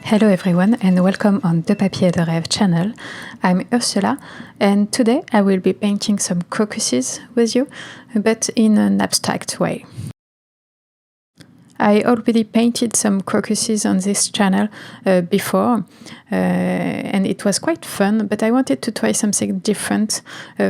Hello everyone and welcome on De Papier de Rêve channel. I'm Ursula and today I will be painting some crocuses with you, but in an abstract way. I already painted some crocuses on this channel before and it was quite fun, but I wanted to try something different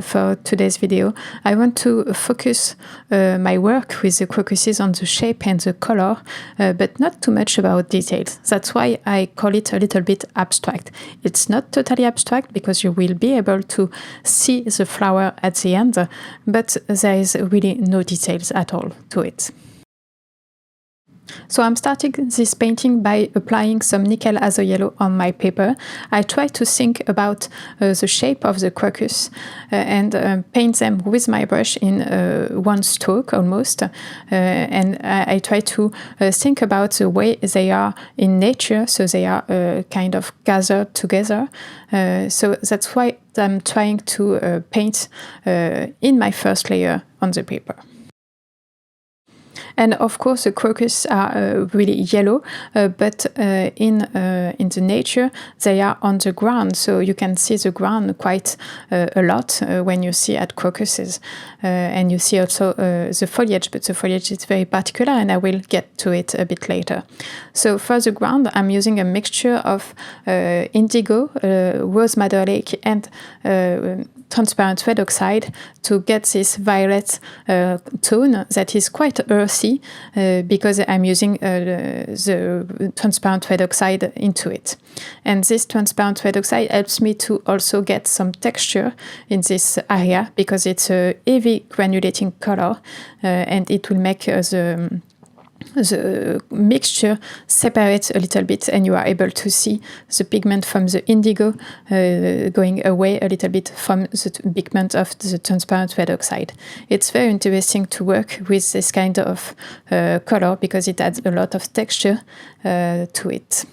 for today's video. I want to focus my work with the crocuses on the shape and the color, but not too much about details. That's why I call it a little bit abstract. It's not totally abstract because you will be able to see the flower at the end, but there is really no details at all to it. So I'm starting this painting by applying some nickel azo yellow on my paper. I try to think about the shape of the crocus and paint them with my brush in one stroke almost. And I try to think about the way they are in nature, so they are kind of gathered together. So that's why I'm trying to paint in my first layer on the paper. And of course, the crocus are really yellow, but in the nature, they are on the ground. So you can see the ground quite a lot when you see at crocuses. And you see also the foliage, but the foliage is very particular, and I will get to it a bit later. So for the ground, I'm using a mixture of indigo, rose madder lake, and transparent red oxide to get this violet tone that is quite earthy because I'm using the transparent red oxide into it. And this transparent red oxide helps me to also get some texture in this area because it's a heavy granulating color and it will make the mixture separate a little bit, and you are able to see the pigment from the indigo going away a little bit from the pigment of the transparent red oxide. It's very interesting to work with this kind of color because it adds a lot of texture to it.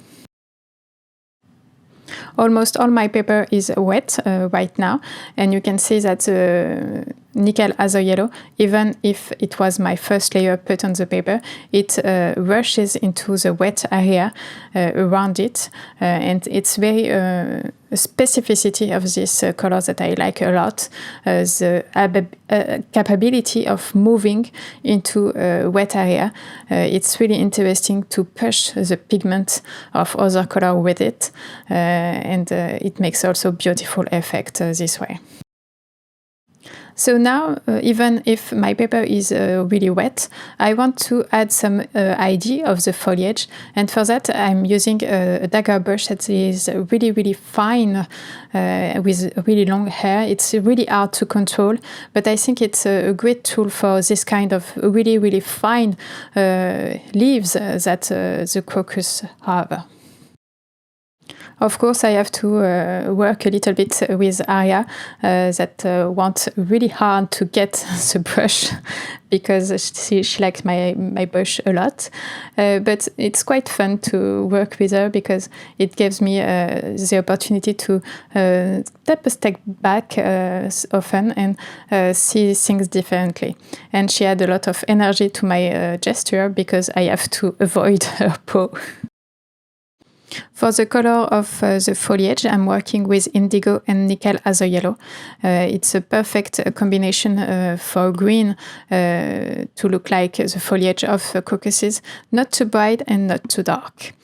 Almost all my paper is wet right now, and you can see that the nickel azo yellow, even if it was my first layer put on the paper, it rushes into the wet area around it, and it's very a specificity of this color that I like a lot, the capability of moving into a wet area. It's really interesting to push the pigment of other color with it, and it makes also beautiful effect this way. So now, even if my paper is really wet, I want to add some ID of the foliage, and for that I'm using a dagger brush that is really, really fine with really long hair. It's really hard to control, but I think it's a great tool for this kind of really, really fine leaves that the crocus have. Of course, I have to work a little bit with Aria that wants really hard to get the brush because she likes my brush a lot. But it's quite fun to work with her because it gives me the opportunity to take a step back often and see things differently. And she had a lot of energy to my gesture because I have to avoid her paw. For the color of the foliage, I'm working with indigo and nickel azo yellow. It's a perfect combination for green to look like the foliage of crocuses, not too bright and not too dark.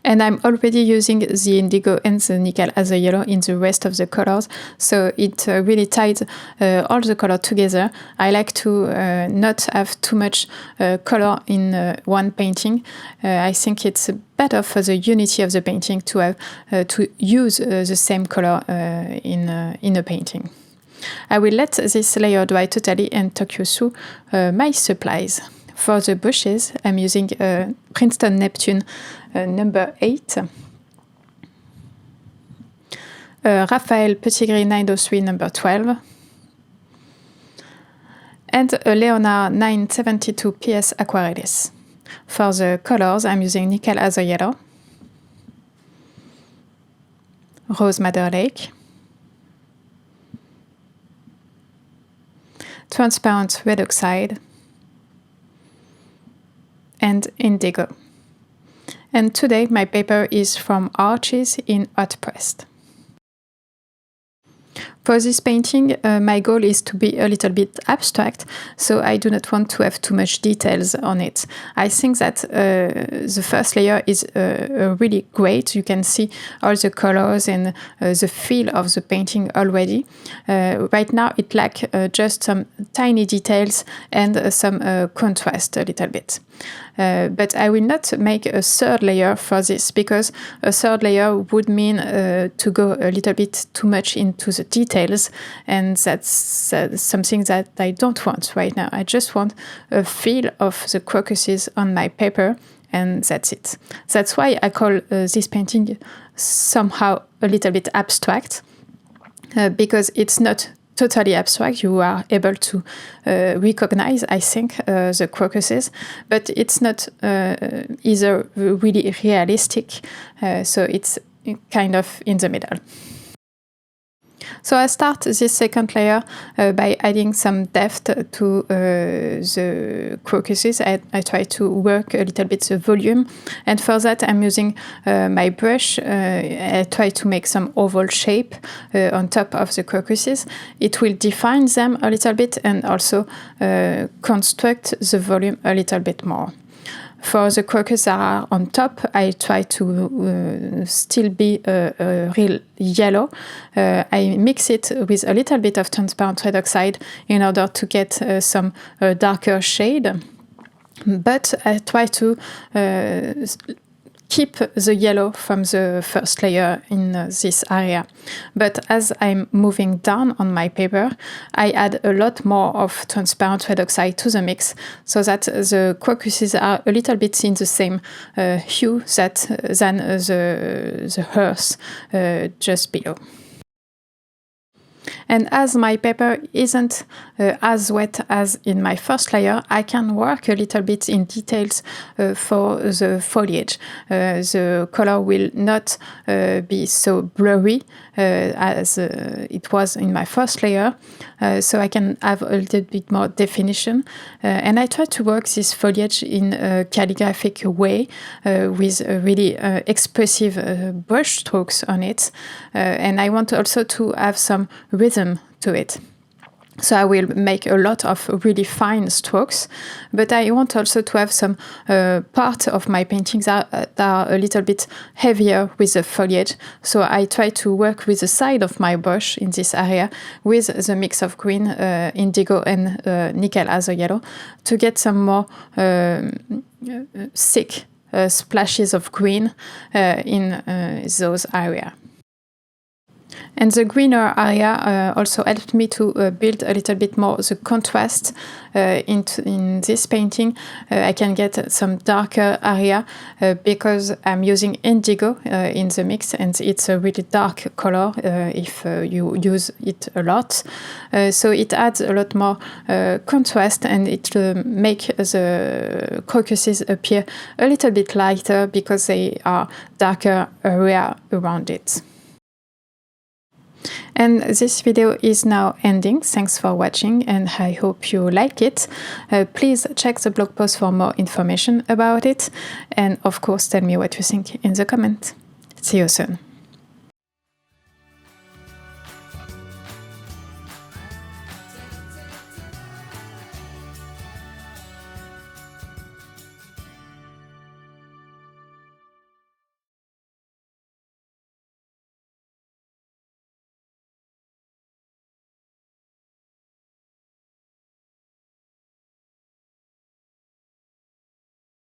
And I'm already using the indigo and the nickel azo yellow in the rest of the colors, so it really ties all the color together. I like to not have too much color in one painting. I think it's better for the unity of the painting to have to use the same color in a painting. I will let this layer dry totally and talk you through my supplies. For the bushes, I'm using Princeton Neptune number 8, Raphael Petit Gris 903 number 12, and a Leonard 972 PS Aquarelles. For the colors, I'm using nickel azo yellow, rose madder lake, transparent red oxide, and indigo. And today my paper is from Arches in hot pressed. For this painting, my goal is to be a little bit abstract, so I do not want to have too much details on it. I think that the first layer is really great. You can see all the colors and the feel of the painting already. Right now it lacks just some tiny details and some contrast a little bit. But I will not make a third layer for this, because a third layer would mean to go a little bit too much into the details, and that's something that I don't want right now. I just want a feel of the crocuses on my paper, and that's it. That's why I call this painting somehow a little bit abstract, because it's not totally abstract. You are able to recognize, I think, the crocuses, but it's not either really realistic, so it's kind of in the middle. So I start this second layer by adding some depth to the crocuses. I try to work a little bit the volume, and for that I'm using my brush. I try to make some oval shape on top of the crocuses. It will define them a little bit and also construct the volume a little bit more. For the crocuses that are on top, I try to still be real yellow. I mix it with a little bit of transparent red oxide in order to get some darker shade. But I try to keep the yellow from the first layer in this area. But as I'm moving down on my paper, I add a lot more of transparent red oxide to the mix, so that the crocuses are a little bit in the same hue than the earth just below. And as my paper isn't as wet as in my first layer, I can work a little bit in details for the foliage. The color will not be so blurry as it was in my first layer, so I can have a little bit more definition. And I try to work this foliage in a calligraphic way with really expressive brush strokes on it. And I want also to have some rhythm to it. So I will make a lot of really fine strokes, but I want also to have some part of my paintings that are a little bit heavier with the foliage. So I try to work with the side of my brush in this area with the mix of green, indigo and nickel azo yellow to get some more thick splashes of green in those areas. And the greener area also helped me to build a little bit more the contrast in this painting. I can get some darker area because I'm using indigo in the mix, and it's a really dark color if you use it a lot. So it adds a lot more contrast, and it makes the crocuses appear a little bit lighter because they are darker area around it. And this video is now ending. Thanks for watching, and I hope you like it. Please check the blog post for more information about it. And of course, tell me what you think in the comments. See you soon.